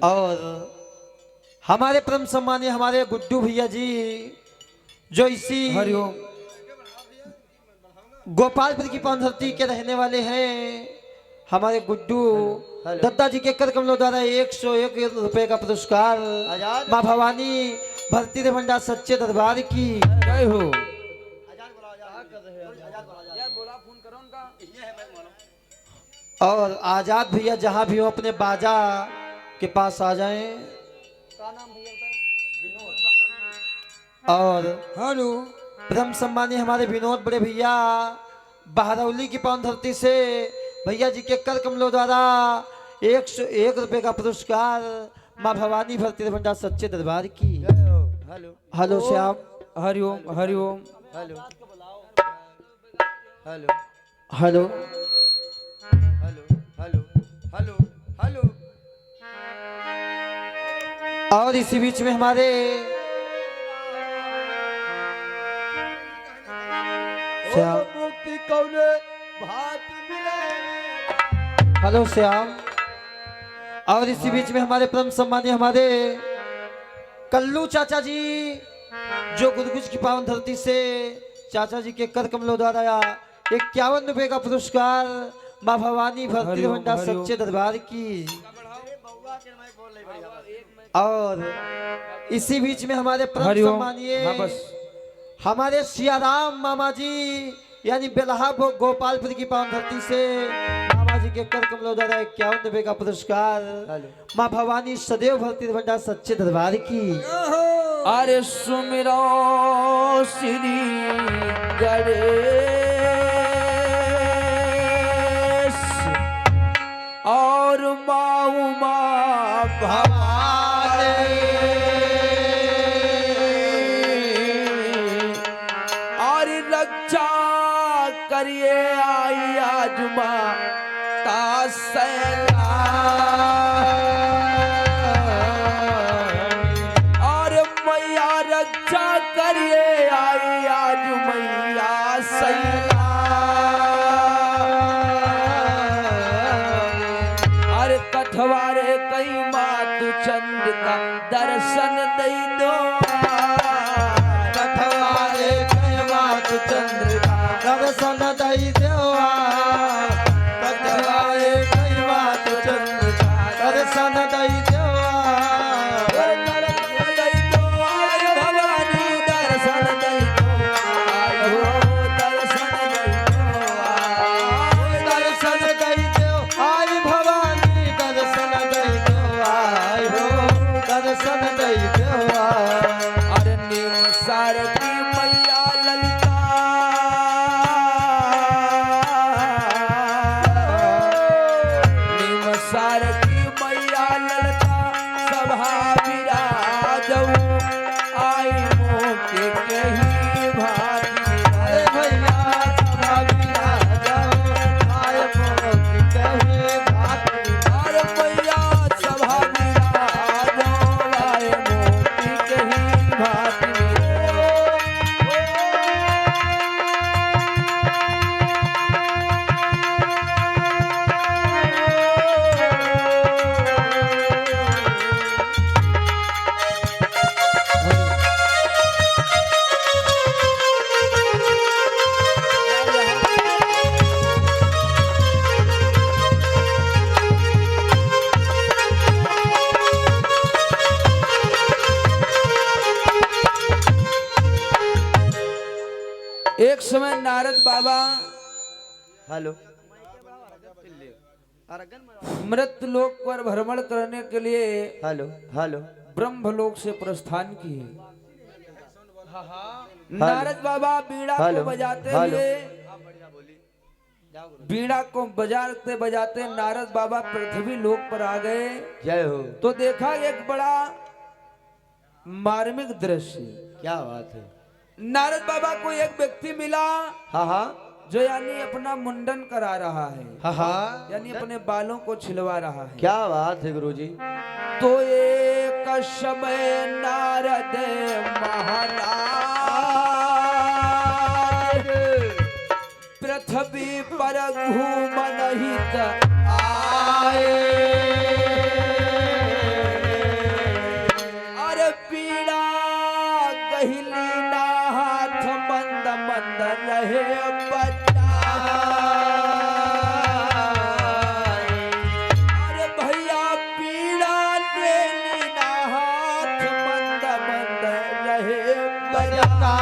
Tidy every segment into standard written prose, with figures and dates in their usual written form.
और हमारे परम सम्मानीय हमारे गुड्डू भैया जी जो इसी हरिओम गोपालपुर की पावन धरती के रहने वाले हैं। हमारे गुड्डू दत्ता जी के कर कमलों द्वारा 101 रुपए का पुरस्कार माँ भवानी भरती रे भंडार सच्चे दरबार की जय हो। और आजाद भैया जहाँ भी हो अपने बाजा के पास आ जाएं। और हेलो परम सम्मानीय हमारे विनोद बड़े भैया बहरौली की पावन धरती से भैया जी के कर कमलों द्वारा 101 रुपए का पुरस्कार माँ भवानी भरती भंडार सच्चे दरबार की। Hello hello Shyam. Hariom Hariom hello hello hello hello hello hello hello. और इसी बीच में हमारे श्याम। मुक्ति कौने भात मिले। हेलो श्याम। और इसी बीच में हमारे परम सम्मानीय हमारे कल्लू चाचा जी जो गुदगुज की पावन धरती से चाचा जी के कर कमलों द्वारा 51 रुपए का पुरस्कार माँ भवानी भरती भंडार सच्चे दरबार की। और इसी बीच में हमारे परम सम्मानीय हमारे सियाराम मामा जी यानी बेलहा गोपालपुर की पावन धरती से मामा जी के कर कमलों द्वारा 51 रुपए का पुरस्कार माँ भवानी सदैव भरती भंडार सच्चे दरबार की। अरे सुमिरो श्री गणेश और माऊ माँ भवानी और रक्षा करिए आई आज माँ तासला और मैया रक्षा करिए आई आज मैया सैला। अरे कठवारे कई मातु चंद का दर्शन दे दो। कठवारे कई मातु चंद्र का दर्शन दई देवा। कठवारे कई मातु चंद्र का दर्शन दई देवा। एक समय नारद बाबा हेलो मृत्यु लोक पर भ्रमण करने के लिए हेलो हेलो ब्रह्मलोक से प्रस्थान किए। नारद बाबा बीड़ा को बजाते हुए बीड़ा को बजाते बजाते नारद बाबा पृथ्वी लोक पर आ गए। जय हो। तो देखा एक बड़ा मार्मिक दृश्य। क्या बात है। नारद बाबा को एक व्यक्ति मिला हाँ हाँ जो यानी अपना मुंडन करा रहा है। हाँ हाँ यानी अपने बालों को छिलवा रहा है। क्या बात है गुरुजी। तो एक समय नारद महाराज पृथ्वी पर घूमन हित आए। रहे बच्चा। अरे भैया पीड़ा ले लीना हाथ मंद मंद रहे बजता।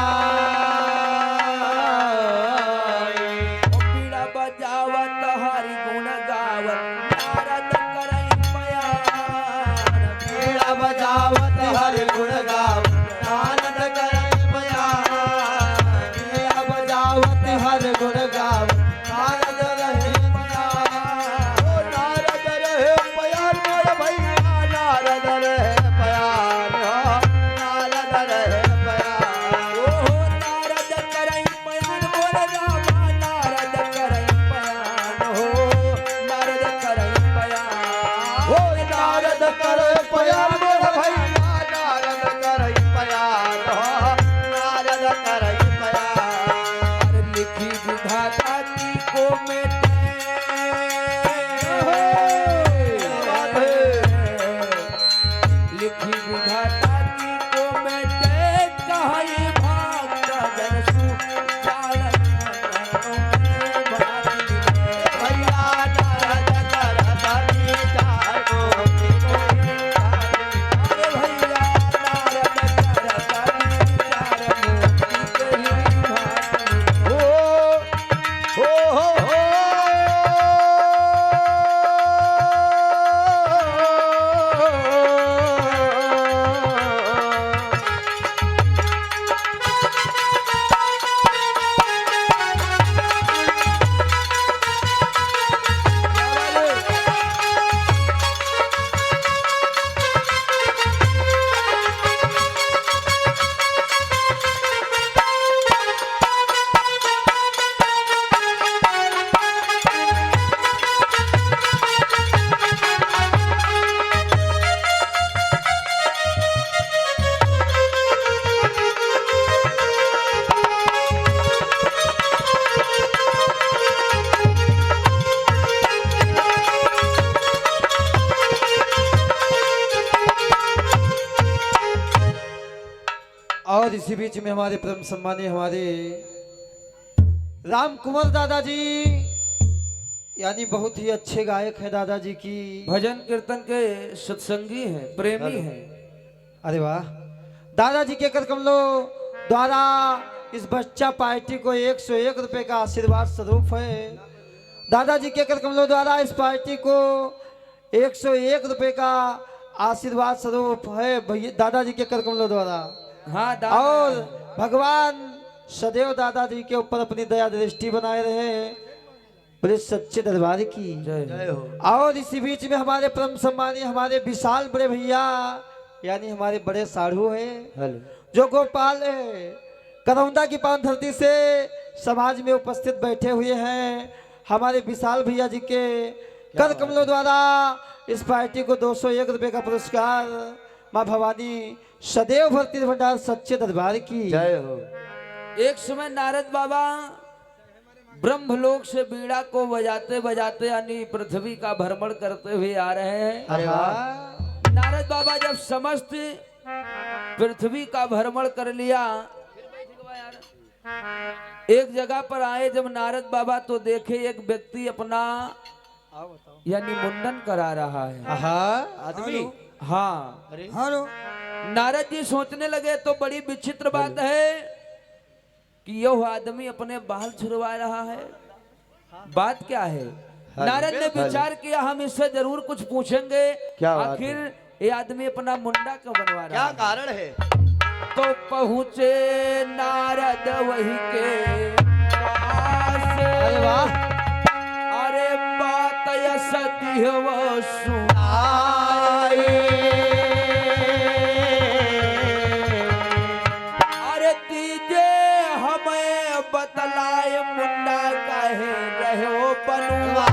पीड़ा बजावत हरि गुण गावत नारद करई बयान। पीड़ा बजावत हर गुण गावत नारद करई बयान। पीड़ा बजावत हर गुण गावत नारद रहे बयान। ओ नारद रहे बयान मोर भैया नारद रहे बयान। नारद रहे बयान। ओ नारद करई बयान बोल रामा नारद करई बयान हो नारद करई बयान। ओ नारद करे बयान मोर भैया नारद करई बयान। नारद करई बयान। अरे लिखी विधाता की को मेटे। लिखी विधाता की को मेटे कहीं भाग जन सु चारण भैया नारद करई चार गोपी अरे भैया नारद करई चार मोती कही भाग। हो और इसी बीच में हमारे परम सम्मानीय हमारे राम कुंवर दादाजी यानी बहुत ही अच्छे गायक हैं दादाजी की। भजन कीर्तन के सत्संगी हैं, प्रेमी हैं। अरे वाह, दादाजी के कर कमलों द्वारा इस बच्चा पार्टी को 101 रुपए का आशीर्वाद स्वरूप है। दादाजी के कर कमलों द्वारा इस पार्टी को 101 रुपए का आशीर्वाद स्वरूप है भैया दादाजी के कर कमलों द्वारा। हाँ और भगवान सदैव दादाजी के ऊपर अपनी दया दृष्टि बनाए रहे, बड़े सच्चे दरबार की जय हो। और इसी बीच में हमारे परम सम्मानीय हमारे विशाल बड़े भैया यानी हमारे बड़े साधु हैं जो गोपाल है करौंदा की पावन धरती से समाज में उपस्थित बैठे हुए हैं। हमारे विशाल भैया जी के कर कमलों द्वारा इस पार्टी को 201 रुपए का पुरस्कार माँ भवानी सदैव भक्ति भंडार सच्चे दरबार की जय हो। एक समय नारद बाबा ब्रह्मलोक से बीड़ा को बजाते बजाते यानी पृथ्वी का भ्रमण करते हुए आ रहे हैं। अरे वाह, नारद बाबा जब समस्त पृथ्वी का भ्रमण कर लिया, एक जगह पर आए जब नारद बाबा तो देखे एक व्यक्ति अपना यानी मुंडन करा रहा है। आदमी हाँ, हेलो, नारद जी सोचने लगे तो बड़ी विचित्र बात है कि यह आदमी अपने बाल छुड़वा रहा है, बात क्या है। नारद ने विचार किया हम इससे जरूर कुछ पूछेंगे, क्या बात आखिर ये आदमी अपना मुंडा क्यों बनवा रहा क्या है। कारण है? तो पहुँचे नारद वही के पास। अरे वाह, अरे बात सदी वो सुनाए। अरे तीजे हमें बतलाए मुंडा कहे रहो बनवा।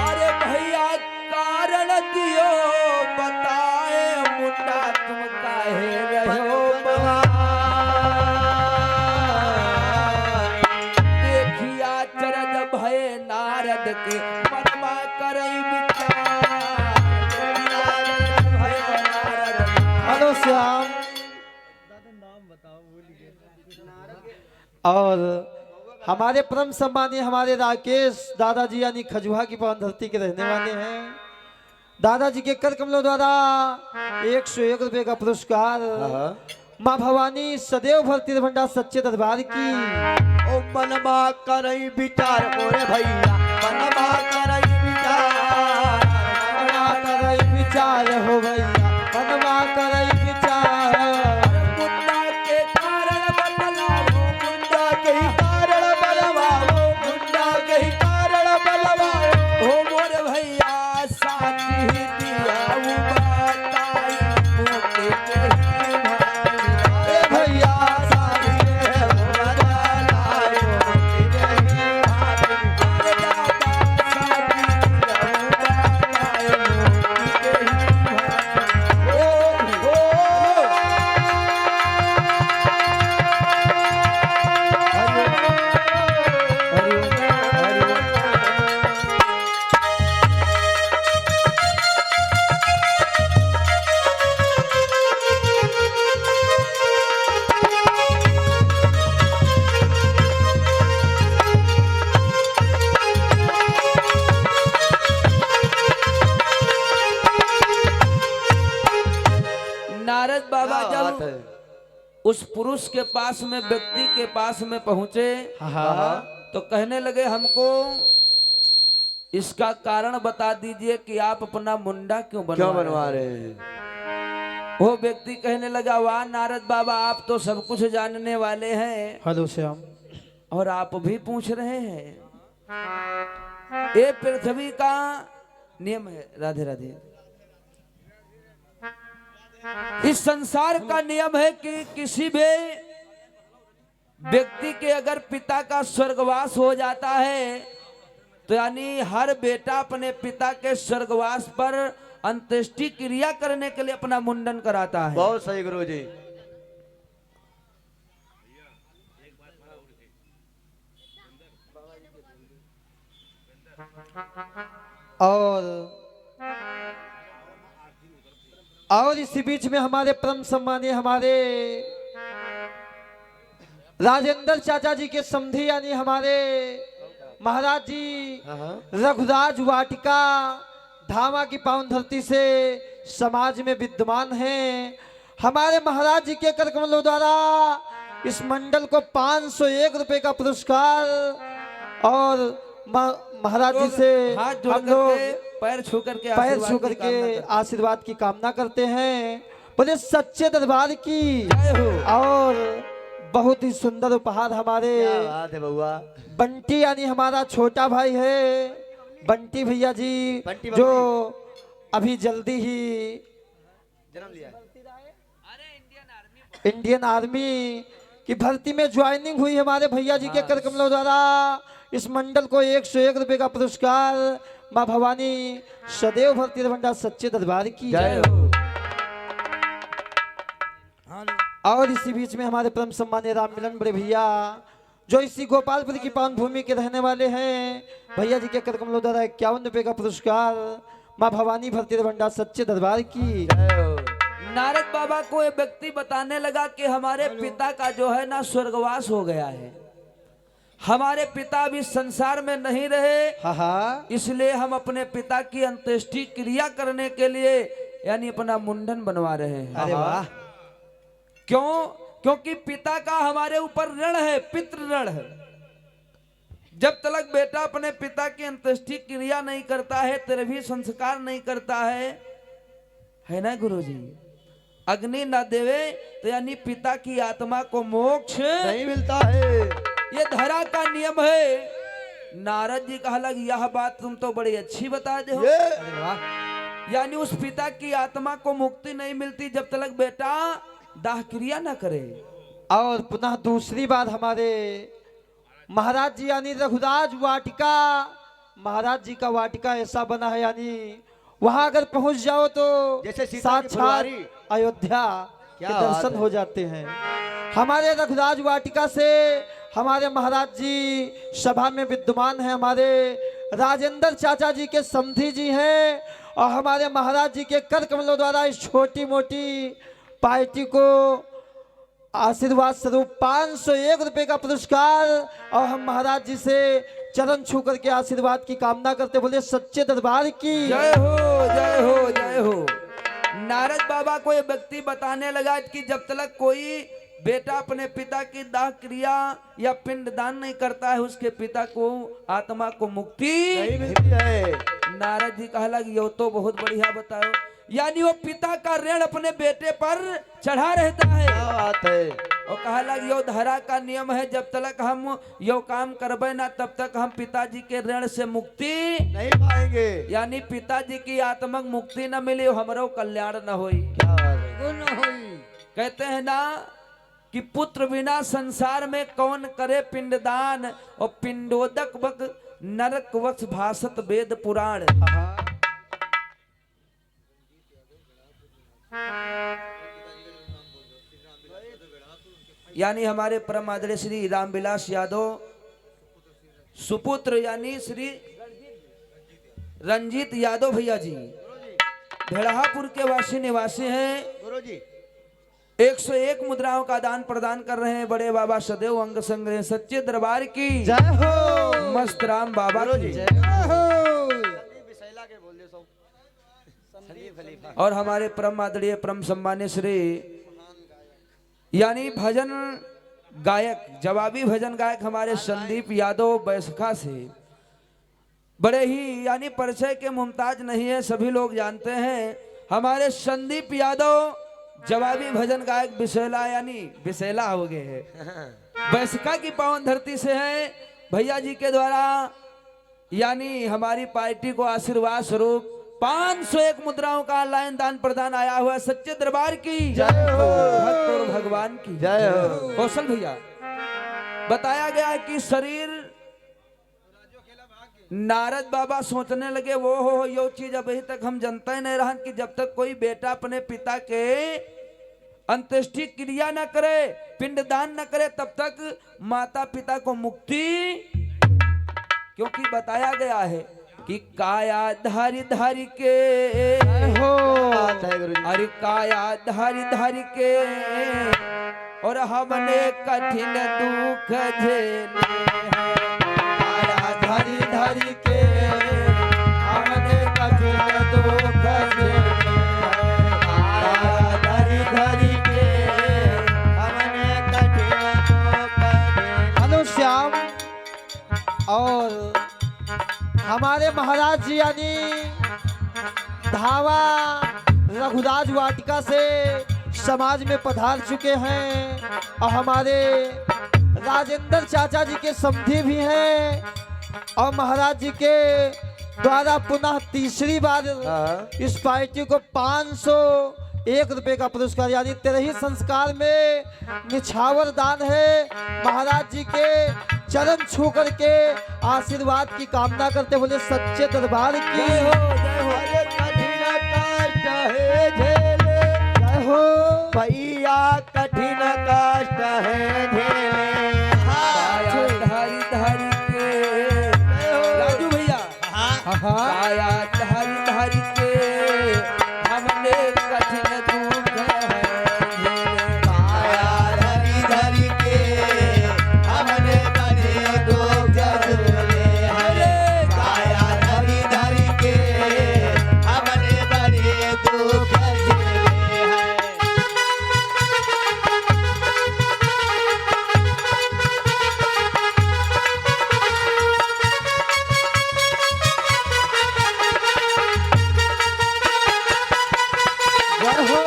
अरे भैया कारण दियो बताए मुंडा तुम कहे रहो बनवा। देखिया चरद भय नारद के मनमा करई विचार। हेलो श्याम, और हमारे परम सम्मानीय हमारे राकेश दादाजी यानी खजुहा की पावन धरती के रहने वाले हैं। दादाजी के कर कमलों द्वारा 101 रुपए का पुरस्कार हाँ। माँ भवानी सदैव भरती भंडार सच्चे दरबार की। ओ मनमा करई विचार मोरे भैया, मनमा करई विचार, मनमा करई विचार हो भैया, मनमा करई विचार। मुंडा के कारण बदलावो, मुंडा के ही कारण बलवाओ, मुंडा के ही कारण बलवाओ। ओ मोर भैया साथी दिया बताई मुके के ए भैया साथी है बलवाओ, नारद बाबा क्या बात जब है? उस पुरुष के पास में व्यक्ति के पास में पहुंचे हाँ तो कहने लगे हमको इसका कारण बता दीजिए कि आप अपना मुंडा क्यों क्यों बनवा बनवा रहे रहे हैं? हैं? वो व्यक्ति कहने लगा वाह नारद बाबा आप तो सब कुछ जानने वाले हैं हेलो श्याम। और आप भी पूछ रहे हैं। ये पृथ्वी का नियम है। राधे राधे। इस संसार का नियम है कि किसी भी व्यक्ति के अगर पिता का स्वर्गवास हो जाता है तो यानी हर बेटा अपने पिता के स्वर्गवास पर अंत्येष्टि क्रिया करने के लिए अपना मुंडन कराता है। बहुत सही गुरु जी। और इसी बीच में हमारे परम सम्मानीय हमारे राजेंद्र चाचा जी के समधी यानी हमारे महाराज जी हाँ। रघुराज वाटिका धामा की पावन धरती से समाज में विद्यमान हैं। हमारे महाराज जी के कर कमलों द्वारा इस मंडल को 501 रुपए का पुरस्कार और महाराज जी से हाथ जोड़ हम लोग करके पैर छू करके पैर छू आशीर्वाद की करके कामना करते हैं। आशीर्वाद की कामना करते हैं। बोले सच्चे दरबार की जय हो। और बहुत ही सुंदर उपहार हमारे क्या बात है बउआ। बंटी यानी हमारा छोटा भाई है बंटी भैया जी बंटी जो अभी जल्दी ही जन्म लिया है। इंडियन आर्मी की भर्ती में ज्वाइनिंग हुई हमारे भैया जी के कर कमलों द्वारा इस मंडल को 101 रुपए का पुरस्कार माँ भवानी सदैव भर्ती भंडार सच्चे दरबार की जय हो। और इसी बीच में हमारे परम सम्मानीय राम मिलन बड़े भैया जो इसी गोपालपुर की पावन भूमि के रहने वाले हैं भैया जी के कर कमलों द्वारा 51 रुपए का पुरस्कार माँ भवानी भर्ती भंडार सच्चे दरबार की जय हो। नारद बाबा को ये व्यक्ति बताने लगा कि हमारे पिता का जो है ना स्वर्गवास हो गया है। हमारे पिता भी संसार में नहीं रहे, हाँ इसलिए हम अपने पिता की अंत्येष्टि क्रिया करने के लिए यानी अपना मुंडन बनवा रहे हैं। अरे वाह। क्यों? क्योंकि पिता का हमारे ऊपर ऋण है, पितृ ऋण है। जब तक बेटा अपने पिता की अंत्येष्टि क्रिया नहीं करता है, तेरहवीं संस्कार नहीं करता है ना गुरुजी? अग्नि न देवे तो यानी पिता की आत्मा को मोक्ष नहीं मिलता है। ये धरा का नियम है। नारद जी कहा लग यह बात तुम तो बड़ी अच्छी बता दे हो। अरे वाह। यानी उस पिता की आत्मा को मुक्ति नहीं मिलती जब तक बेटा दाह क्रिया न करे। और पुनः दूसरी बात हमारे महाराज जी यानी रघुराज वाटिका महाराज जी का वाटिका ऐसा बना है यानी वहां अगर पहुंच जाओ तो जैसे सीता की साक्षात फुलवारी। अयोध्या के क्या बात दर्शन है। हो जाते हैं। हमारे रघुराज वाटिका से हमारे महाराज जी सभा में विद्यमान है। हमारे राजेंद्र चाचा जी के समधी जी हैं और हमारे महाराज जी के कर कमलों द्वारा इस छोटी मोटी पार्टी को आशीर्वाद स्वरूप 501 रुपए का पुरस्कार। और हम महाराज जी से चरण छू करके आशीर्वाद की कामना करते, बोले सच्चे दरबार की जय हो जय हो जय हो। नारद बाबा को ये व्यक्ति बताने लगा कि जब तक कोई बेटा अपने पिता की दाह क्रिया या पिंडदान नहीं करता है, उसके पिता को आत्मा को मुक्ति नहीं मिलती है। नारद जी कहला कि यो तो बहुत बढ़िया बताओ, यानी वो पिता का ऋण अपने बेटे पर चढ़ा रहता है। क्या बात है। और कहला कि यो धरा का नियम है, जब तक हम यो काम करबे ना तब तक हम पिताजी के ऋण से मुक्ति नहीं पाएंगे। यानी पिताजी की आत्मक मुक्ति न मिली, हमरो कल्याण न होई। क्या बात है। कहते हैं ना कि पुत्र बिना संसार में कौन करे पिंडदान, और पिंडोदक वक नरक वक्ष भाषत वेद पुराण। यानी हमारे परम आदरणीय श्री रामविलास यादव सुपुत्र यानी श्री रंजीत यादव भैया जी भेड़ापुर के वासी निवासी हैं। गुरु जी 101 मुद्राओं का दान प्रदान कर रहे हैं। बड़े बाबा सदैव अंग संग्रह सच्चे दरबार की जय हो। मस्त राम बाबा की जय हो। और हमारे परम आदरणीय परम सम्मान्य श्री यानी भजन गायक जवाबी भजन गायक हमारे संदीप यादव बैसखा से बड़े ही यानी परिचय के मुमताज नहीं है, सभी लोग जानते हैं। हमारे संदीप यादव जवाबी भजन गायक बिसेला यानी बिसेला हो गए हैं, बैसखा की पावन धरती से हैं। भैया जी के द्वारा यानी हमारी पार्टी को आशीर्वाद स्वरूप 501 मुद्राओं का ऑनलाइन दान प्रदान आया हुआ है। सच्चे दरबार की जय हो। भक्त और भगवान की जय हो। कौशल भैया बताया गया है कि शरीर नारद बाबा सोचने लगे वो हो यो चीज अभी तक हम जानते ही नहीं रहा कि जब तक कोई बेटा अपने पिता के अंत्येष्टि क्रिया न करे, पिंडदान न करे, तब तक माता पिता को मुक्ति, क्योंकि बताया गया है कि काया धारी धारी के हो। अरे काया धारी धारी के और हमने कठिन दुख झेले हैं। काया धारी धारी के हमने कठिन दुख झेले हैं। काया धारी धारी के हमने कठिन दुख झेले। अनुश्याम और हमारे महाराज जी यानी धावा रघुराज वाटिका से समाज में पधार चुके हैं और हमारे राजेंद्र चाचा जी के समधी भी हैं और महाराज जी के द्वारा पुनः तीसरी बार इस पार्टी को 501 रुपए का पुरस्कार यानी 13 संस्कार में निछावर दान है। महाराज जी के चरण छू करके आशीर्वाद की कामना करते बोले सच्चे दरबार की जय हो जय हो। अरे कठिन कष्ट है झेले। जय हो। भैया कठिन कष्ट है झेले। काया धारी धारी के राजू भैया काया धारी धारी के हमने कठिन दुख है झेले। काया धरी धरी के हमने कठिन दुख झेले हैं। काया धरी धरी के हमने बड़े दुख झेले हैं। जय हो।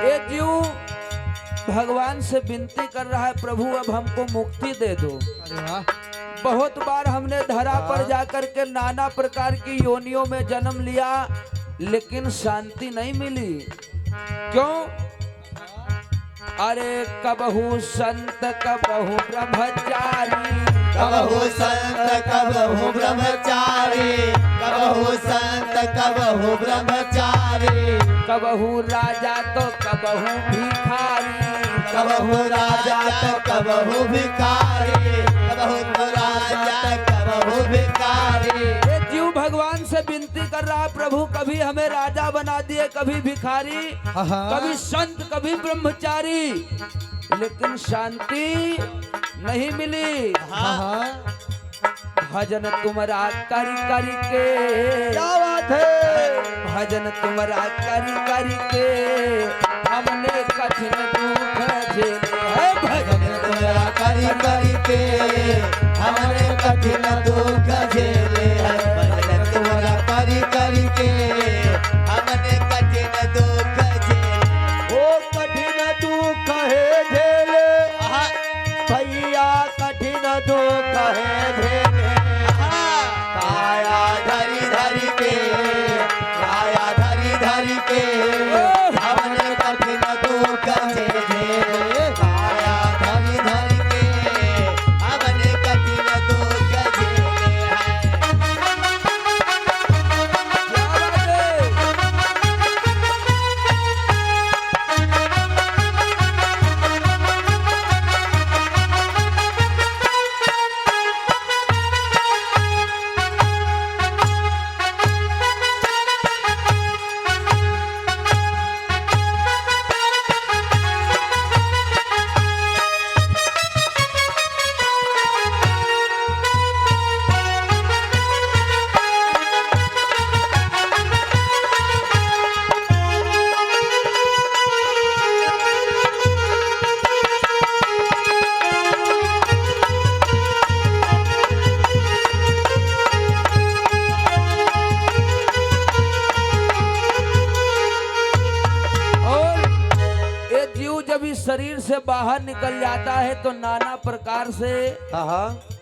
ये जीव भगवान से विनती कर रहा है, प्रभु अब हमको मुक्ति दे दो। बहुत बार हमने धरा पर जाकर के नाना प्रकार की योनियों में जन्म लिया लेकिन शांति नहीं मिली। क्यों? अरे कबहू संत कबहू ब्रह्मचारी कबहु संत कबहु ब्रह्मचारी, कबहु संत कबहु ब्रह्मचारी, कबहू राजा तो कबहू भिखारी, कबहु राजा तो कबहू भिखारी, कबहु राजा कबहू भिखारी। ये जीव भगवान से विनती कर रहा, प्रभु कभी हमें राजा बना दिए, कभी भिखारी, कभी संत, कभी ब्रह्मचारी, लेकिन शांति नहीं मिली। भजन तुम्हारा करी करी के, क्या बात है, भजन तुम्हारा करी करी के, हमने कठिन दुख झेले हैं। भजन तुम्हारा करी करी के हमने कठिन दुख झेले हैं। भजन तुम्हारा करी करी के हमने कठिन दुख झेले। ओ कठिन दुख है झेले भैया, कठिन दुख है झेले। काया धरी धरी के, काया धरी धरी के हमने कठिन दुख झेले। काया धरी धरी के हमने कठिन दुख झेले हैं। क्या बात है? जब इस शरीर से बाहर निकल जाता है तो नाना प्रकार से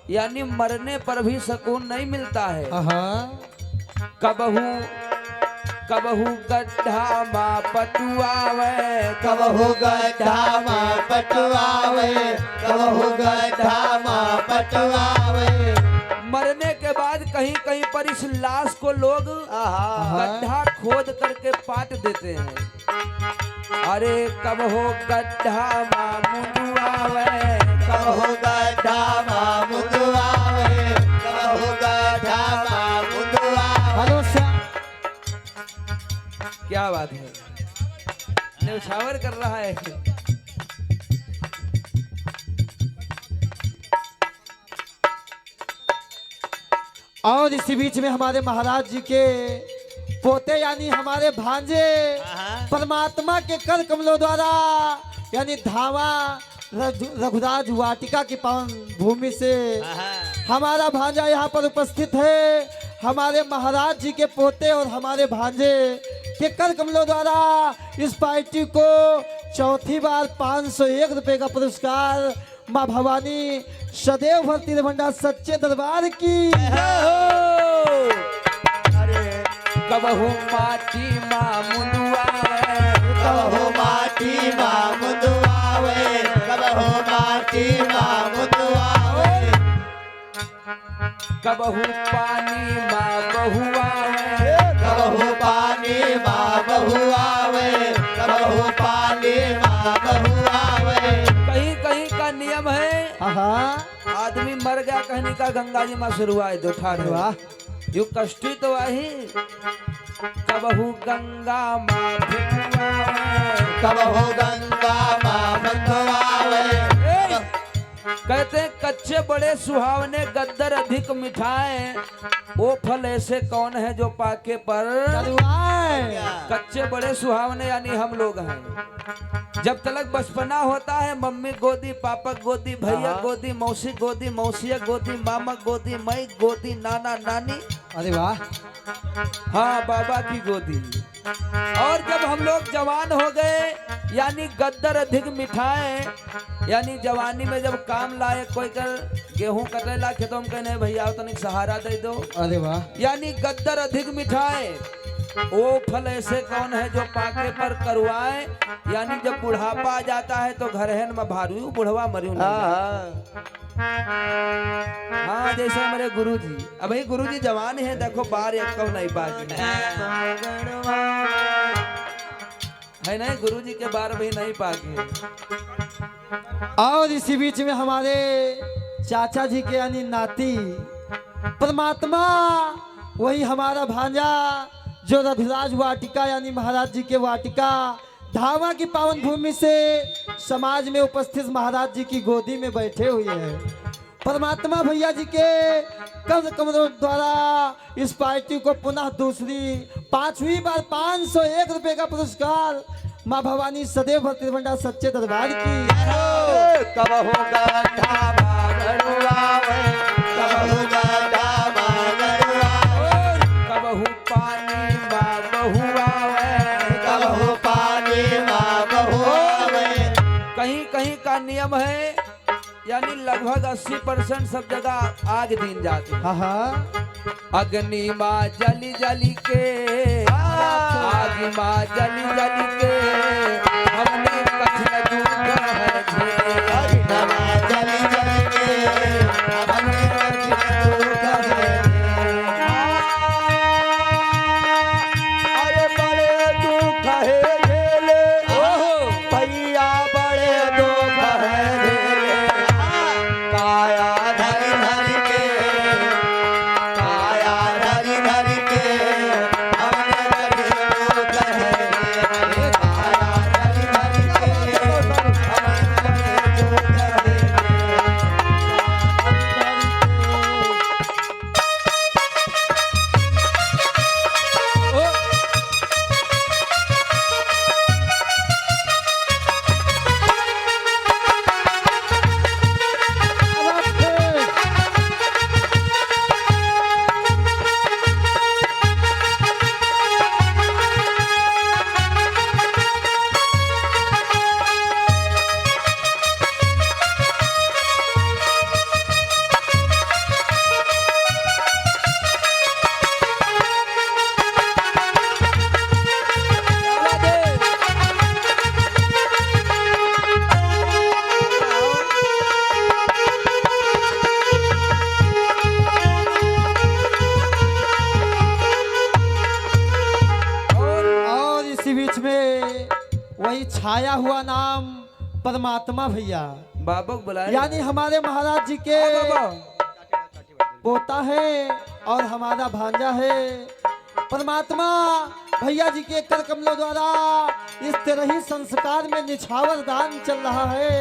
यानी मरने पर भी सुकून नहीं मिलता है। कबहू कबहू गड्ढा माँ पटुआवे, कबहू गड्ढा माँ पटुआवे, कबहू गड्ढा माँ पटुआवे। मरने के बाद कहीं कहीं पर इस लाश को लोग गड्ढा खोद करके पाट देते हैं। अरे कब हो गड्ढा माँ मुंडुआवे, कब हो गड्ढा माँ मुंडुआवे, कब हो गड्ढा माँ मुंडुआवे। क्या बात है, न्यौछावर कर रहा है। और इसी बीच में हमारे महाराज जी के पोते यानी हमारे भांजे परमात्मा के कर कमलों द्वारा यानी धावा रघुराज वाटिका की पावन भूमि से हमारा भांजा यहाँ पर उपस्थित है। हमारे महाराज जी के पोते और हमारे भांजे के कर कमलों द्वारा इस पार्टी को चौथी बार 501 रुपए का पुरस्कार माँ भवानी सदैव भरती भंडार सच्चे दरबार की। कबहू माटी माँ मुंडुआवे, कबहू माटी माँ मुंडुआवे, कबहू माटी माँ मुंडुआवे। कबहू पानी माँ बहुआवे, कबहू पानी माँ बहुआवे, कबहू पानी माँ बहुआवे। कहीं कहीं का नियम है, आदमी मर गया कहने का गंगा जी माँ शुरुआत दो ठाड़ यू कष्टी तो वही। कबहू गंगा माँ भिखुआवे, कबहू गंगा माँ भिखुआवे। कहते हैं कच्चे बड़े सुहावने गद्दर अधिक मिठाए, वो फल ऐसे कौन है जो पाके पर कच्चे बड़े सुहावने यानी हम लोग हैं। जब तलक बचपना होता है मम्मी गोदी, पापा गोदी, भैया गोदी, मौसी गोदी, मौसिया गोदी, मामा गोदी, मई गोदी, नाना नानी, अरे वाह, हाँ बाबा की गोदी। और जब हम लोग जवान हो गए यानी गद्दर अधिक मिठाए, यानी जवानी में जब काम लाए कोई कर गेहूं कटेला खेतों में कहने भैया तनिक सहारा दे दो, अरे वाह, यानी गद्दर अधिक मिठाए। वो फल ऐसे कौन है जो पाके पर करवाए, यानी जब बुढ़ापा आ जाता है तो घर है न भारू बुढ़वा मरू हाँ जैसे मेरे गुरुजी, अब भाई गुरुजी जवान है, देखो बार एक कब नहीं पाके है नहीं, गुरुजी के बार भी नहीं पाके। और इसी बीच में हमारे चाचा जी के यानी नाती परमात्मा, वही हमारा भांजा जो रघुराज वाटिका यानी महाराज जी के वाटिका धावा की पावन भूमि से समाज में उपस्थित महाराज जी की गोदी में बैठे हुए हैं। परमात्मा भैया जी के कमरों द्वारा इस पार्टी को पुनः दूसरी 5वीं बार 501 रुपए का पुरस्कार माँ भवानी सदैव भक्ति भंडार सच्चे दरबार की। कब होगा ढाबा गढ़वावे, कब होगा ढाबा गढ़वावे, कब हो पानी माँ बहुआवे, कब हो पानी माँ बहुआवे। कहीं कहीं का नियम है, यानी लगभग 80% सब जगह आग दिन जाते हैं। हाँ अग्नि माँ जली जली के, आग माँ जली जली के, हमने कठिन दुख है झेले। जली जली के हमने कठिन दुख झेले। अरे बड़े दुख है झेले, भैया बड़े दुख है झेले। काया धरी धरी के, काया धरी धरी के हमने कठिन दुख है झेले। काया धरी धरी के हमने कठिन दुख है झेले। और इसी बीच में वही छाया हुआ नाम परमात्मा भैया बाबा को बुलाए, यानी हमारे महाराज जी के पोता है और हमारा भांजा है। परमात्मा भैया जी के कर कमलों द्वारा इस तरह ही संस्कार में निछावर दान चल रहा है।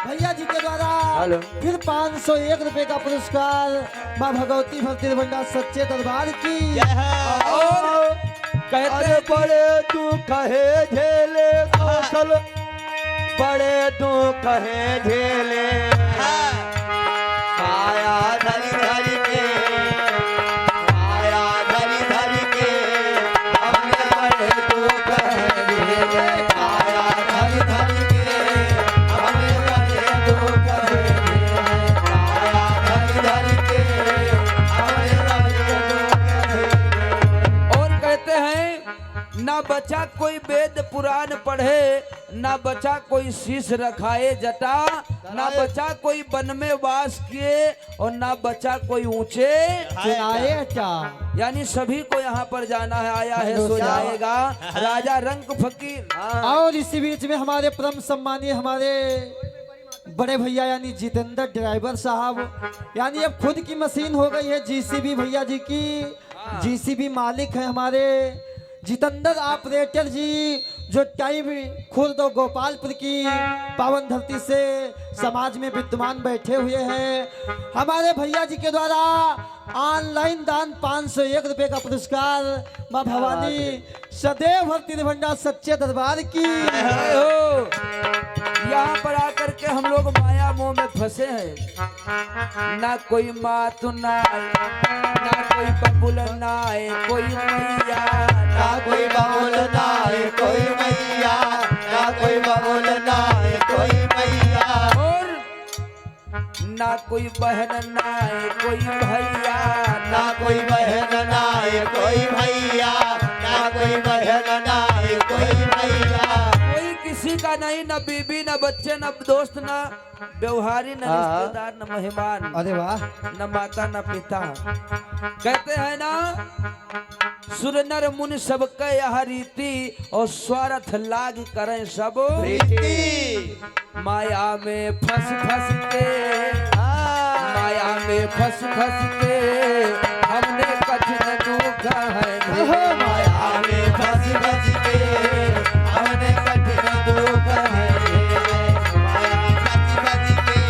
भैया जी के द्वारा हेलो। फिर 501 रुपए का पुरस्कार माँ भगवती भक्ति भंडार सच्चे दरबार की। और कहते अरे हैं कि बड़े दुख है झेले कौशल, बड़े दुख है झेले। काया धरी धरी के, काया धरी धरी के हमने बड़े दुख है झेले। काया धरी धरी के हमने बड़े दुख है झेले। काया धरी धरी के हमने बड़े दुख है झेले। और कहते हैं ना बचा कोई वेद पुराण पढ़े, ना बचा कोई शीश रखाए जटा, ना बचा कोई वन में वास किए, और ना बचा कोई ऊंचे चुनाए चा यानी सभी को यहाँ पर जाना है, आया है सो जाएगा राजा रंग फकीर। और इसी बीच में हमारे परम सम्मानीय हमारे बड़े भैया यानी जितेंद्र ड्राइवर साहब, यानी अब खुद की मशीन हो गई है जीसीबी भैया जी की। जीसीबी मालिक है हमारे जितेंद्र ऑपरेटर जी, जो टाइम खुद गोपालपुर की पावन धरती से समाज में विद्यमान बैठे हुए हैं। हमारे भैया जी के द्वारा ऑनलाइन दान 501 रुपए का पुरस्कार माँ भवानी सदैव भक्ति भंडार सच्चे दरबार की। यहाँ पर आकर के हम लोग माया मोह में फंसे हैं, ना कोई मातु नाय, ना कोई बबुल नाय, कोई मैया ना कोई बाबुल नाय कोई मैया, ना कोई बाबुल नाय कोई मैया। और ना कोई बहन नाय कोई भैया, ना कोई बहन नाय कोई भैया, ना ना कोई बहन ना कोई भैया। कोई किसी का नहीं, न बीबी न बच्चे न दोस्त न व्यवहारी न हाँ। रिश्तेदार न मेहमान, अरे वाह, न माता न पिता। कहते हैं ना, सुर नर मुनि सबके यह रीति, और स्वार्थ लाग करें सब प्रीति माया में फंस फंस के, माया में फंस फंस के हमने कठिन दुख है माया में फंस फंस के हमने कठिन दुख है। माया में फंस फंस के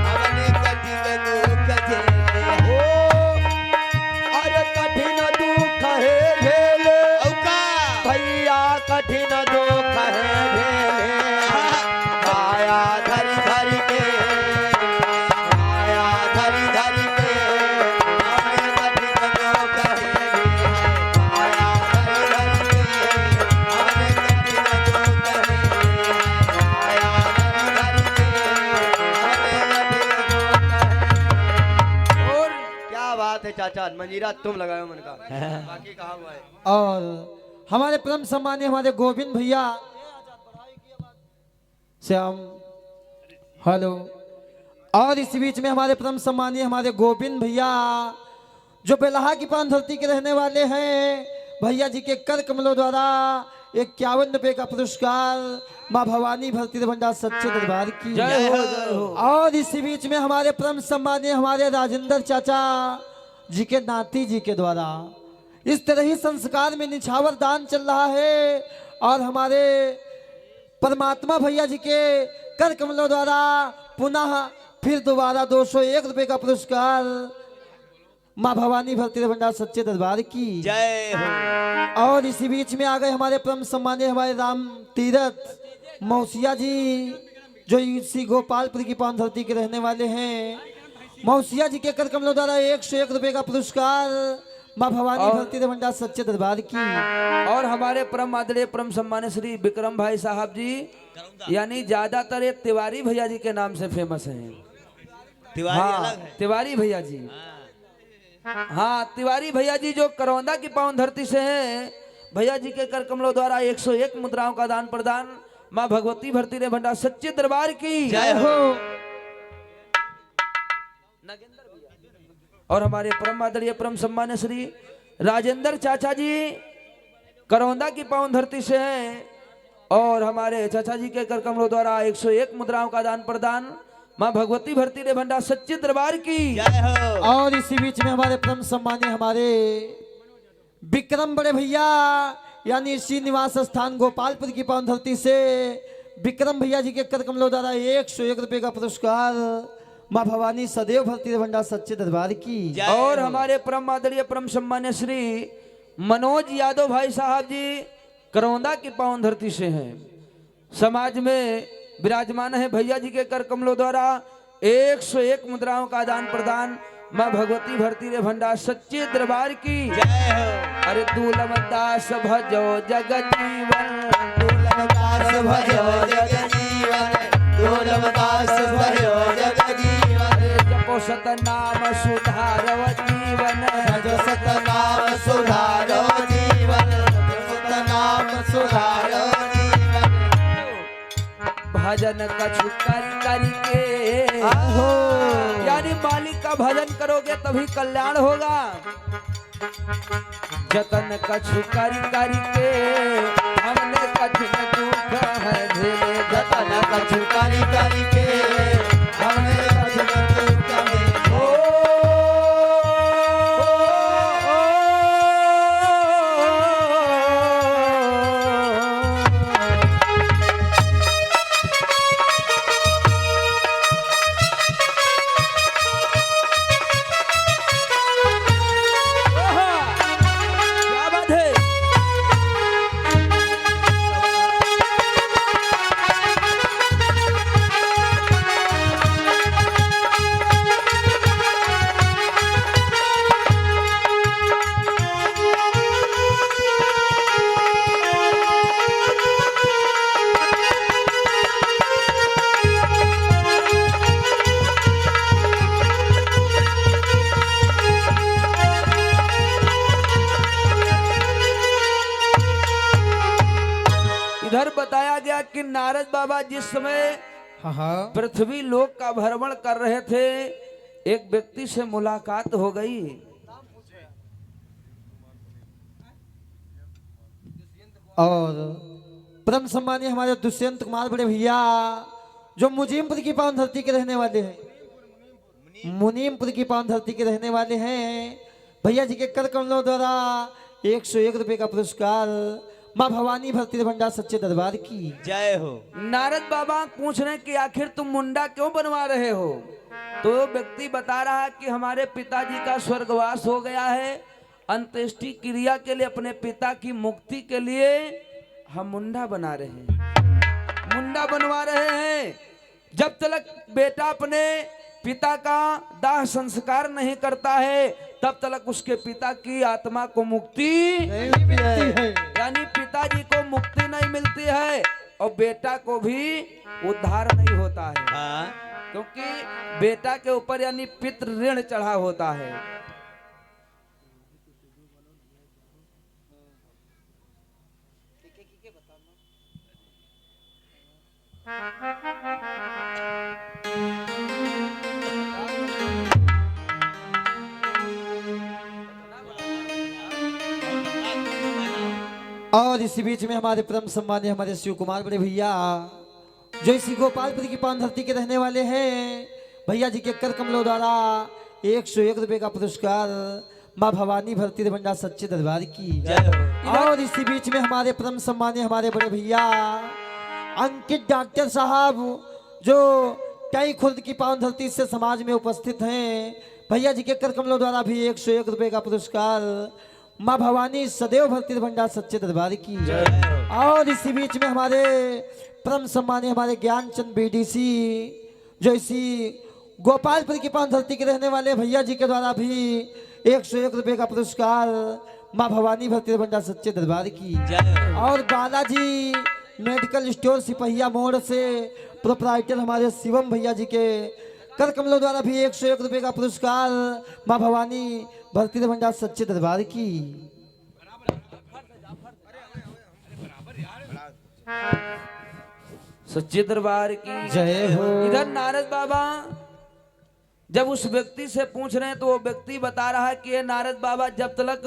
हमने कठिन दुख झेले। ओ अरे कठिन दुख है झेले भैया, कठिन दुख है झेले। माया धरी धरी के, माया धरी धरी के हमने कठिन दुख झेले। माया धरी धरी के हमने कठिन दुख झेले। माया धरी धरी के हमने कठिन दुख झेले। और क्या बात है चाचा, मंजीरा तुम लगाओ मन का, बाकी कहा हुआ है। और हमारे परम सम्मानीय हमारे गोविंद भैया श्याम, हेलो। और इस बीच में हमारे परम सम्मानीय हमारे गोविंद भैया जो बेलहा की पान धरती के रहने वाले हैं, भैया जी के कर कमलों द्वारा 51 रुपए का पुरस्कार माँ भवानी भक्ति भंडार सच्चे दरबार की जय हो, जय हो। और इसी बीच में हमारे परम सम्मानीय हमारे राजेंद्र चाचा जी के नाती जी के द्वारा इस तरह ही संस्कार में निछावर दान चल रहा है। और हमारे परमात्मा भैया जी के कर कमलों द्वारा पुनः फिर दोबारा 201 रुपए का पुरस्कार माँ भवानी भक्ति भंडार सच्चे दरबार की जय हो। और इसी बीच में आ गए हमारे परम सम्मानीय हमारे राम तीरथ मौसिया जी जो इसी गोपालपुर की पावन धरती के रहने वाले हैं। मौसिया जी के कर कमलों द्वारा 101 रुपए का पुरस्कार माँ भवानी भक्ति भंडार सच्चे दरबार की। और हमारे परम आदरणीय परम सम्मान्य श्री विक्रम भाई साहब जी, यानी ज्यादातर ये तिवारी भैया जी के नाम से फेमस हैं। तिवारी हाँ, अलग है। तिवारी भैया जी, हाँ तिवारी भैया जी जो करौंदा की पावन धरती से हैं। भैया जी के कर कमलों द्वारा 101 मुद्राओं का दान प्रदान माँ भगवती भरती ने भंडार सच्चे दरबार की जय हो। और हमारे परम आदरणीय परम सम्मान्य श्री राजेंद्र चाचा जी करौंदा की पावन धरती से हैं। और हमारे चाचा जी के कर कमलों द्वारा 101 मुद्राओं का दान प्रदान माँ भगवती भरती ने भंडार सच्चे दरबार की जय हो। और इसी बीच में हमारे परम सम्मानीय हमारे विक्रम बड़े भैया यानी श्रीनिवास स्थान गोपालपुर की पावन धरती से विक्रम भैया जी के कर कमलों द्वारा 101 रुपए का पुरस्कार माँ भवानी सदैव भक्ति भंडार सच्चे दरबार की। और हमारे परम आदरणीय परम सम्मान्य श्री मनोज यादव भाई साहब जी करौंदा की पावन धरती से हैं। समाज में विराजमान है। भैया जी के कर कमलों द्वारा 101 मुद्राओं का दान प्रदान माँ भगवती भरती रे भंडार सच्चे दरबार की जय हो। अरे दुर्लभ दास भजो जगत जीवन, दुर्लभदास भयो जगजीवन, दुर्लभदास भयो जगजीवन। जपो सत नाम सुधारव जीवन, भजो सत नाम सुधारो जीवन, भजो सत नाम सुधारो जीवन। भजन कछु कर के आहो। यानी मालिक का भजन करोगे तभी कल्याण होगा। जतन कछु कर के हमने कठिन दुख है झेले, जतन कछु करी करी के हमने कठिन दुख में हो। क्या बात है। इधर बताया गया कि नारद बाबा जिस समय हाँ पृथ्वी लोक का भ्रमण कर रहे थे, एक व्यक्ति से मुलाकात हो गई। और परम सम्मानीय हमारे दुष्यंत कुमार बड़े भैया जो मुजीमपुर की पावन धरती के रहने वाले हैं, मुनीमपुर की पावन धरती के रहने वाले हैं, भैया जी के कर कमलों द्वारा 101 रुपए का पुरस्कार माँ भवानी भक्ति भंडार सच्चे दरबार की जय हो। नारद बाबा पूछ रहे कि आखिर तुम मुंडा क्यों बनवा रहे हो? तो वो व्यक्ति बता रहा है कि हमारे पिताजी का स्वर्गवास हो गया है, अंत्येष्टि क्रिया के लिए अपने पिता की मुक्ति के लिए हम मुंडा बना रहे हैं, मुंडा बनवा रहे हैं। जब तक बेटा अपने पिता का दाह संस्कार नहीं करता है तब तक उसके पिता की आत्मा को मुक्ति नहीं मिलती है। यानी पिताजी को मुक्ति नहीं मिलती है और बेटा को भी उद्धार नहीं होता है, हाँ क्योंकि बेटा के ऊपर यानी पितृ ऋण चढ़ा होता है। और इसी बीच में हमारे परम सम्मानीय हमारे शिव कुमार बड़े भैया जो इसी गोपालपुर की पावन धरती के रहने वाले हैं, भैया जी के कर कमलों द्वारा 101 रुपए का पुरस्कार माँ भवानी भक्ति भंडार सच्चे दरबार की जय हो। और इसी बीच में हमारे परम सम्मानीय हमारे बड़े भैया अंकित डॉक्टर साहब जो कई खुर्द की पावन धरती से समाज में उपस्थित हैं, भैया जी के कर कमलों द्वारा भी 101 रुपए का पुरस्कार माँ भवानी सदैव भक्ति भंडार सच्चे दरबार की। और इसी बीच में हमारे परम सम्मानीय हमारे ज्ञानचंद बीडीसी जो इसी गोपालपुर की पावन धरती के रहने वाले भैया जी के द्वारा भी 101 रुपए का पुरस्कार माँ भवानी भक्ति भंडार सच्चे दरबार की। और बालाजी मेडिकल स्टोर सिपहिया मोड़ से प्रोपराइटर हमारे शिवम भैया जी के कर कमलों द्वारा भी 101 रुपए का पुरस्कार माँ भवानी भक्ति भंडार सच्चे दरबार की। सच्चे दरबार की जय हो। इधर नारद बाबा जब उस व्यक्ति से पूछ रहे हैं तो वो व्यक्ति बता रहा है कि ये नारद बाबा जब तक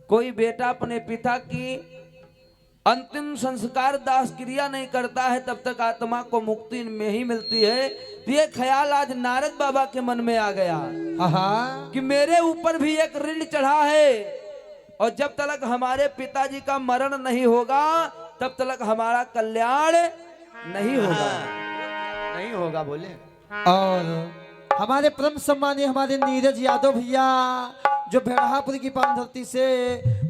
कोई बेटा अपने पिता की अंतिम संस्कार दास क्रिया नहीं करता है तब तक आत्मा को मुक्ति में ही मिलती है। तो ये ख्याल आज नारद बाबा के मन में आ गया कि मेरे ऊपर भी एक ऋण चढ़ा है और जब तक हमारे पिताजी का मरण नहीं होगा तब तक हमारा कल्याण नहीं होगा, नहीं होगा बोले। और हमारे परम सम्मानीय हमारे नीरज यादव भैया जो भेड़ापुर की पावन धरती से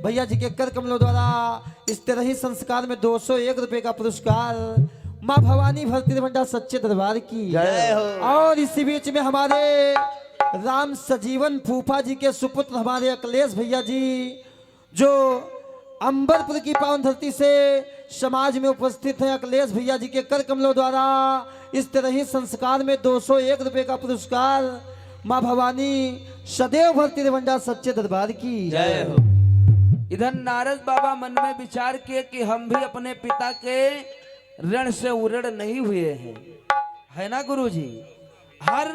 भैया जी के कर कमलों द्वारा इस तरह ही संस्कार में 201 रुपए का पुरस्कार माँ भवानी भक्ति भंडार सच्चे दरबार की। जय हो। और इसी बीच में हमारे राम सजीवन फूफा जी के सुपुत्र हमारे अखिलेश भैया जी जो अंबरपुर की पावन धरती से समाज में उपस्थित हैं, अखिलेश भैया जी के कर कमलों द्वारा इस तरह ही संस्कार में 201 रुपए का पुरस्कार माँ भवानी सदैव भक्ति भंडार सच्चे दरबार की। जय हो। इधर नारद बाबा मन में विचार किए कि हम भी अपने पिता के ऋण से उऋण नहीं हुए हैं, है ना गुरुजी। हर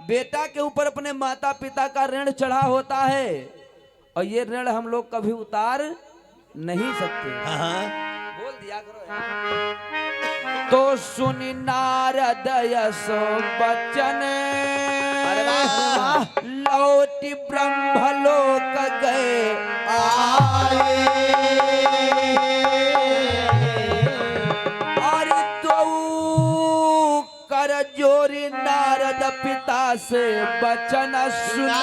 बेटा के ऊपर अपने माता पिता का ऋण चढ़ा होता है और ये ऋण हम लोग कभी उतार नहीं सकते। हाँ बोल दिया करो यार। तो सुनी नारद यशो बचन लौटी ब्रह्मलोक गए आए और तो कर जोरी नारद पिता से बचन सुना।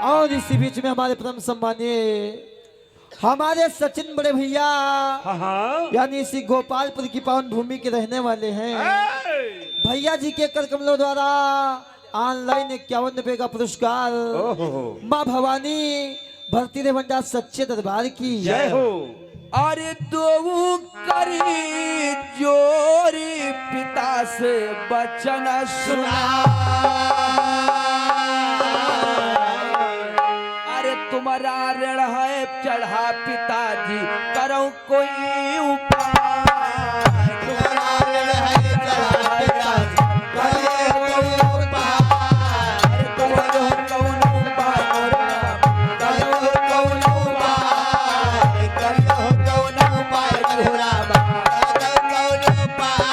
और इसी बीच में हमारे परम सम्मानीय हमारे सचिन बड़े भैया यानी इसी गोपालपुर की पावन भूमि के रहने वाले हैं, भैया जी के कर कमलों द्वारा ऑनलाइन 51 रुपए का पुरस्कार माँ भवानी भक्ति भंडार सच्चे दरबार की। जय हो। अरे दो करी जोरी पिता से बचन सुना। अरे तो तुम्हारा ऋण है चढ़ा पिताजी करो कोई उपाय तुम्हारा ऋण है चढ़ा पिताजी करो कोई उपाय करो कौन उपाय करो कौन उपाय करो कौन उपाय घोड़ा करो कौन उपाय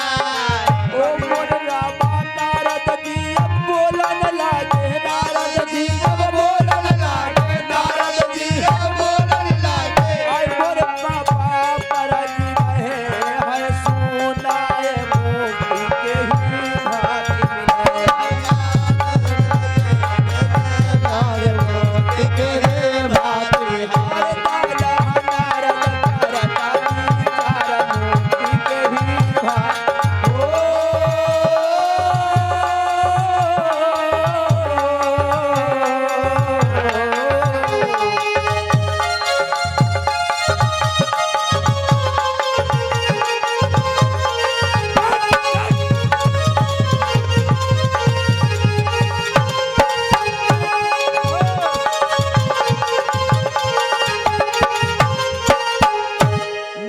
ओ मोर रामा नारद जी अब बोलन लागे नारद जी अब बोलन लागे नारद जी बोलन लागे आई मोर पापा परजी रहे है सुनाए मोती के ही भांति मिले अरे दादा नारद करता विचार मोती के ही भांति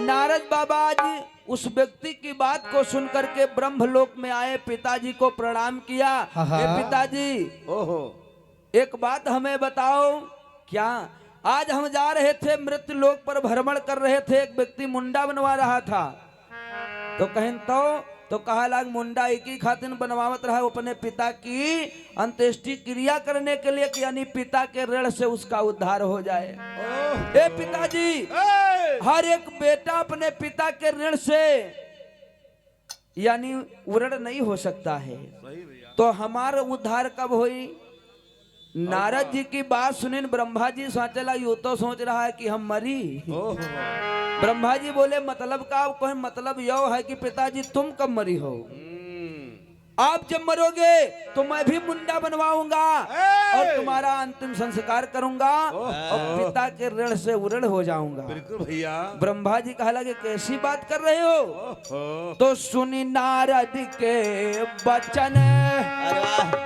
नारद बाबा जी उस व्यक्ति की बात को सुनकर के ब्रह्मलोक में आए, पिताजी को प्रणाम किया। हे पिताजी, ओहो एक बात हमें बताओ, क्या आज हम जा रहे थे मृत्यु लोक पर भ्रमण कर रहे थे, एक व्यक्ति मुंडा बनवा रहा था, तो कहें तो कहा लाग मुंडा एक ही खातिर बनवावत रहा अपने पिता की अंत्येष्टि क्रिया करने के लिए, यानी पिता के ऋण से उसका उद्धार हो जाए। ए पिताजी, हर एक बेटा अपने पिता के ऋण से यानी उऋण नहीं हो सकता है, तो हमारा उद्धार कब होई? नारद जी की बात सुनी ब्रह्मा जी सोचला यू तो सोच रहा है कि हम मरी। ब्रह्मा जी बोले मतलब का? कोई मतलब यो है कि पिताजी तुम कब मरी हो? आप जब मरोगे तो मैं भी मुंडा बनवाऊंगा और तुम्हारा अंतिम संस्कार करूंगा और पिता के ऋण से उऋण हो जाऊंगा। बिल्कुल भैया। ब्रह्मा जी कहा लगे कैसी बात कर रहे हो? तो सुनी नारद के वचन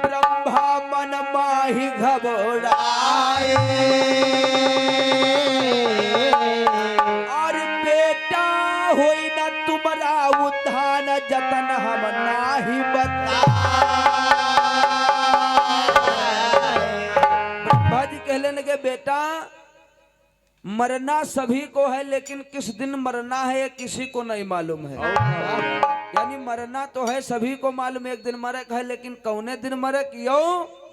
ब्रह्मा मन माही घबराए और बेटा होई न तुम्हारा उद्धान जतन हम नाही बता। ब्रह्मा जी कहने लगे बेटा मरना सभी को है, लेकिन किस दिन मरना है ये किसी को नहीं मालूम है। यानी मरना तो है सभी को मालूम, एक दिन मरक है, लेकिन कौने दिन मरक यो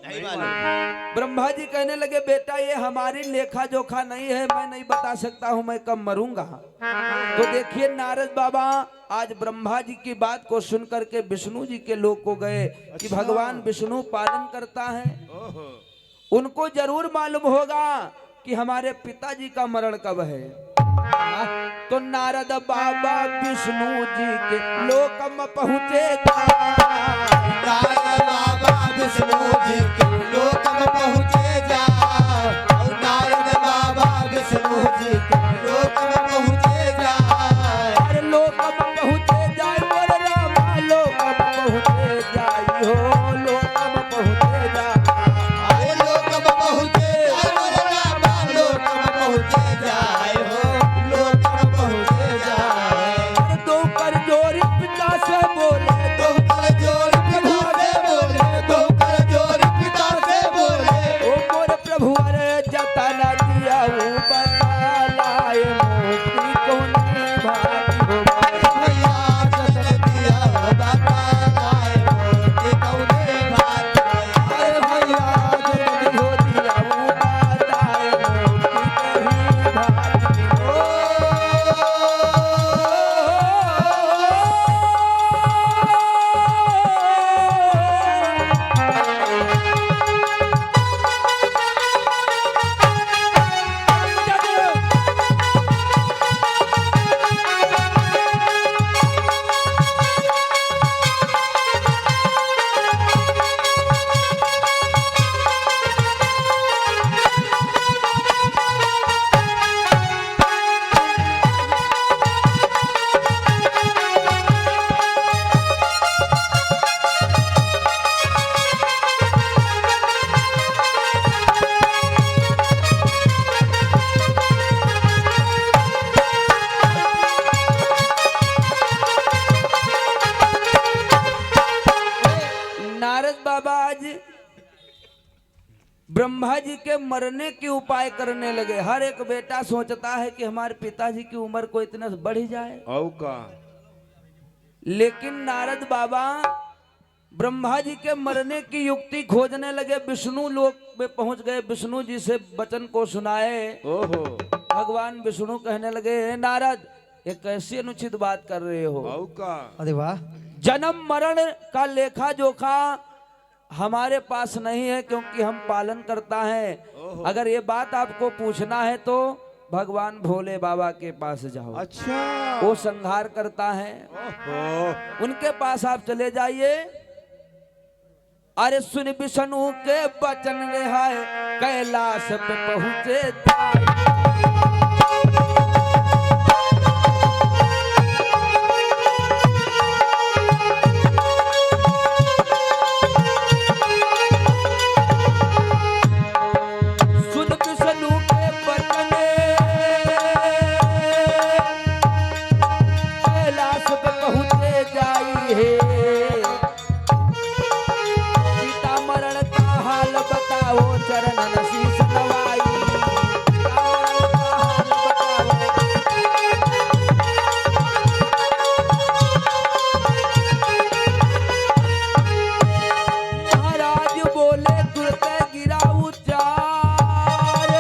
नहीं मालूम। ब्रह्मा जी कहने लगे बेटा ये हमारी लेखा जोखा नहीं है, मैं नहीं बता सकता हूँ मैं कब मरूंगा। तो देखिए नारद बाबा आज ब्रह्मा जी की बात को सुन करके विष्णु जी के लोक को गए कि भगवान विष्णु पालन करता है, उनको जरूर मालूम होगा कि हमारे पिताजी का मरण कब है। तो नारद बाबा विष्णु जी के लोक में पहुँचेगा, नारद बाबा विष्णु जी के लोक में पहुँचे जा। नारद बाबा विष्णु जी के लोक में पहुँचे जा। अरे लोक में पहुँचे जाए बोल रामा, लोक में पहुँचे जाई हो, लोक में पहुँचे जा। अरे लोक में पहुँचे अरे रामा, लोक में पहुँचे जाए हो, लोक में पहुँचे जाए। अरे दो कर जोरी पिता से बोले, दो कर जोर पिता से बोले, दो कर जोर पिता ब्रह्मा जी के मरने के उपाय करने लगे। हर एक बेटा सोचता है कि हमारे पिताजी की उम्र को इतना बढ़ ही जाए। औ का लेकिन नारद बाबा ब्रह्मा जी के मरने की युक्ति खोजने लगे। विष्णु लोक में पहुंच गए, विष्णु जी से वचन को सुनाए। ओहो भगवान विष्णु कहने लगे, हे नारद, ये कैसी अनुचित बात कर रहे हो? औ का अरे वाह, जन्म मरण का लेखा जोखा हमारे पास नहीं है, क्योंकि हम पालन करता है। अगर ये बात आपको पूछना है तो भगवान भोले बाबा के पास जाओ, अच्छा वो संहार करता है, ओहो उनके पास आप चले जाइए। अरे सुन विष्णु के वचन रे हाय, कैलाश पे पहुंचे सुन विष्णु के वचन, कैलाश पे पहुंचे जाई है। पिता मरण का हाल बताओ, चरण शीश नवाई। पिता मरण का हाल बताओ। महाराज बोले तुरंत गिरा उच्चार,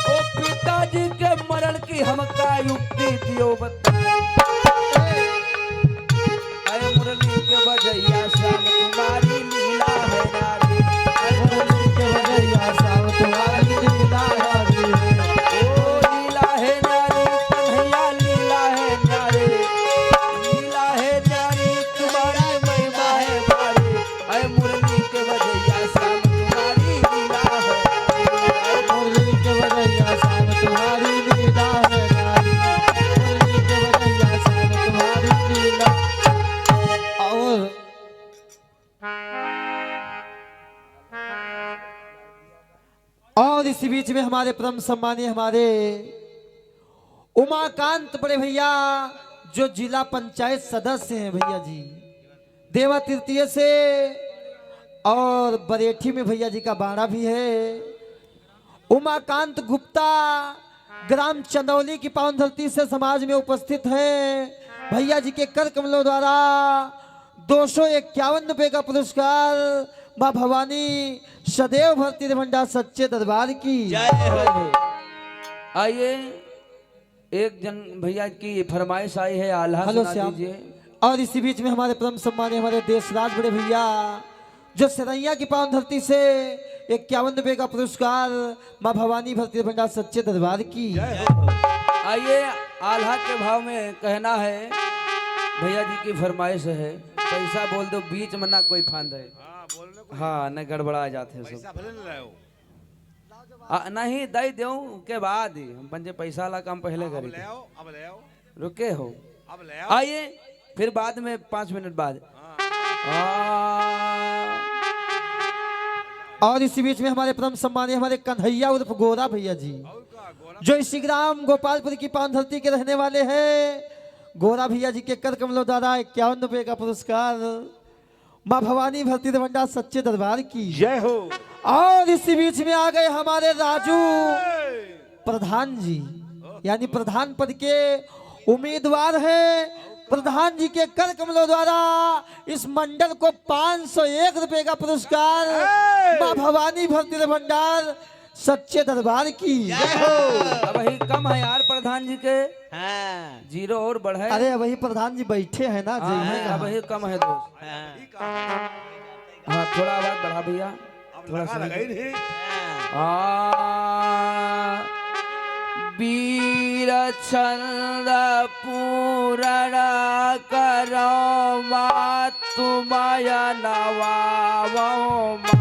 ओ पिताजी के मरण की हमका युक्ति दियो बताए। अरे मुरली के बजैया श्याम तुम्हारी लीला है नारी। अरे मुरली के बजैया श्याम तुम्हारी लीला है नारी। ओ लीला है नारी, कन्हैया लीला है नारी। लीला है नारी, तुम्हारी महिमा है भारी। अरे मुरली के बजैया श्याम तुम्हारी लीला है। अरे मुरली के बजैया श्याम तुम्हारी लीला है नारी। मुरली के बजैया श्याम तुम्हारी लीला। और इसी बीच में हमारे परम सम्मानीय हमारे उमाकांत बड़े भैया, जो जिला पंचायत सदस्य हैं भैया जी, देवा तृतीय से, और बरेठी में भैया जी का बाड़ा भी है। उमाकांत गुप्ता ग्राम चंदौली की पावन धरती से समाज में उपस्थित है। भैया जी के कर कमलों द्वारा 251 रुपए का पुरस्कार माँ भवानी सदैव भरती भंडार सच्चे दरबार की आइए, एक जन भैया की फरमाइश आई है, आल्हा हेलो सुना श्याम। दीजिए। और इसी बीच में हमारे परम सम्मानीय हमारे देशराज बड़े भैया, जो सरैया की पावन धरती से 51 रुपए का पुरस्कार माँ भवानी भरती भंडार सच्चे दरबार की। आइए, आल्हा के भाव में कहना है, भैया जी की फरमाइश है, पैसा बोल दो, बीच में ना कोई फांद है। हाँ, न गड़बड़ा जाते हैं सब। नहीं दई दो के बाद ही हम पंजे पैसा ला काम पहले करेंगे। रुके हो, आइए फिर बाद में 5 मिनट बाद। और इसी बीच में हमारे परम सम्मानीय हमारे कन्हैया उर्फ गोरा भैया जी, जो इसी ग्राम गोपालपुर की पावन धरती के रहने वाले हैं। गोरा भैया जी के कर कमलों द्वारा 51 रुपए का पुरस्कार माँ भवानी भरती भंडार सच्चे दरबार की जय हो। और इसी बीच में आ गए हमारे राजू प्रधान जी, यानी प्रधान पद के उम्मीदवार हैं। प्रधान जी के कर कमलों द्वारा इस मंडल को 501 रुपए का पुरस्कार माँ भवानी भरती भंडार सच्चे दरबार की। अब वही कम है यार प्रधान जी के, हाँ, 0 और बढ़े। अरे वही प्रधान जी बैठे हैं ना जी, हैं अब कहाँ? वही कम है दोस्त। हाँ, थोड़ा आवाज बढ़ा भैया, थोड़ा सा। वीर छंद पूरण करो मा तुम्हारा नवावो मा।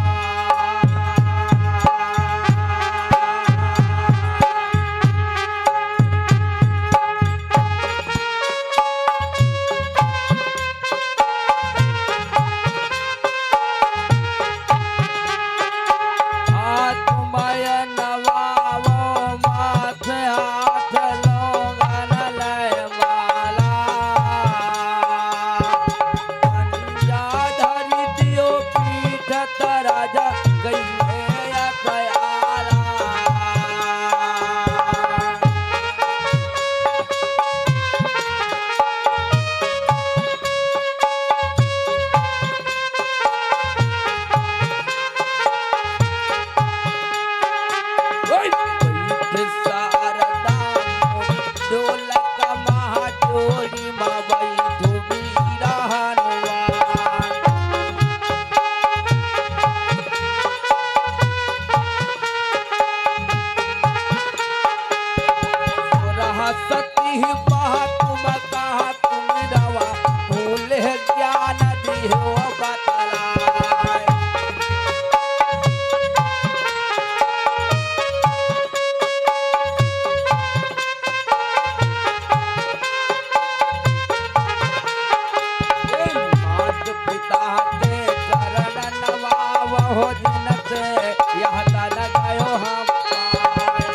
ही बात तुम कहा तुम रवा भूल ज्ञान दियो बतलाए। मात पिता के चरण नवावहो जिन से यह तन गयो हम पाए।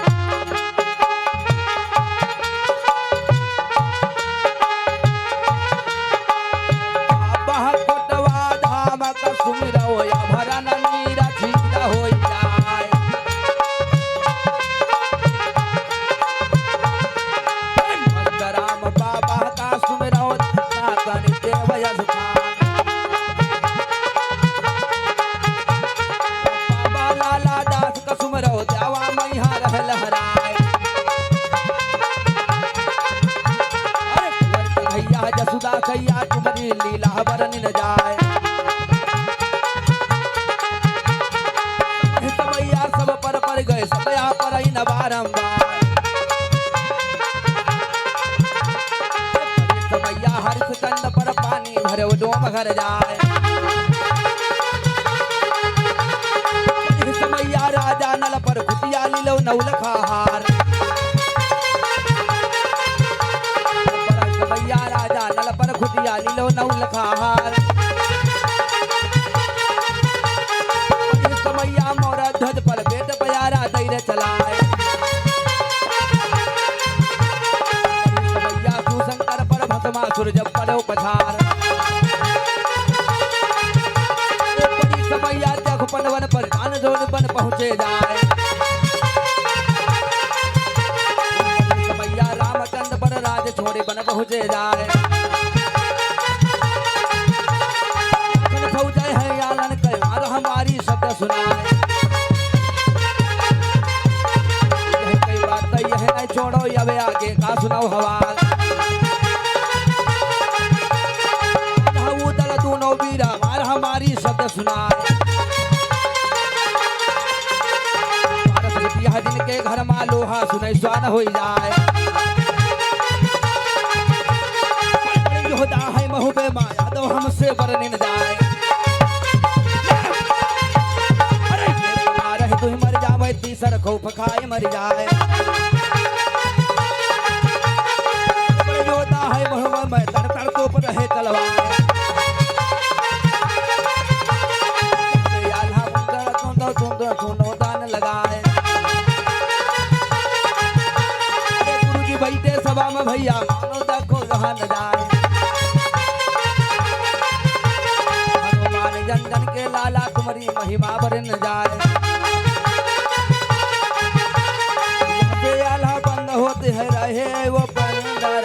बाबा कोटवा धाम का सुमिरो या भरन नीरा झीरा होई जाए। राम बाबा का सुमिरो नातन देव यश खान। बाबा लाला दास का सुमिरो देवा मैया रह लहराए। भैया जसुदा कैया तुम्हारी लीला बरन न जाए। भैया सब पर गए सब यहाँ पर ही न बारंबार। भैया हरिश्चंद्र पर पानी भरे वो डोम घर जाए। भैया राजा नल पर खुटिया लीलो नौलखा हार। भैया राजा नल पर खुटिया लीलो नौलखा हार। भैया मोरा ध्वज पर बेट प्यारा दैर चलाए। भैया सुशंकर पर भस्मासुर जब पड़ो पछार। भैया जग पनवन पर कान जोड़ बन पहुंचे जाए। भैया रामचंद्र पर राज छोड़े बन पहुंचे जाए। फौज है यालन कयार हमारी शब्द सुनाए। यह कई बात यह नहीं छोड़ो अब आगे का सुनाओ हवाल। दल दोनों वीरा मार हमारी शब्द सुनाए। जिनके घर मा लोहा सुनै स्वान हो जाए। योदा है महुबे माया दो हमसे बरनिन जाए। रहे तू मर जावे तीसर खौफ खाए मर जाए। योदा है महुबे में तड़ तड़ तो पर रहे तलवार। आल्हा मुंदर सुंदर सुंदर सुनो दान लगाए। बैठे सभा में भैया मानो देखो जहां न जाए। हनुमान जन के लाला तुम्हारी महिमा बरन जाए। आल्हा बंद होते है रहे वो बंदर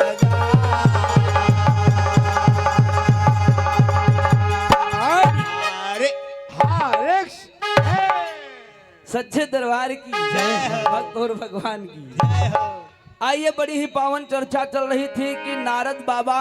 सच्चे दरबार की जय, भक्त और भगवान की जय हो। आइए बड़ी ही पावन चर्चा चल रही थी कि नारद बाबा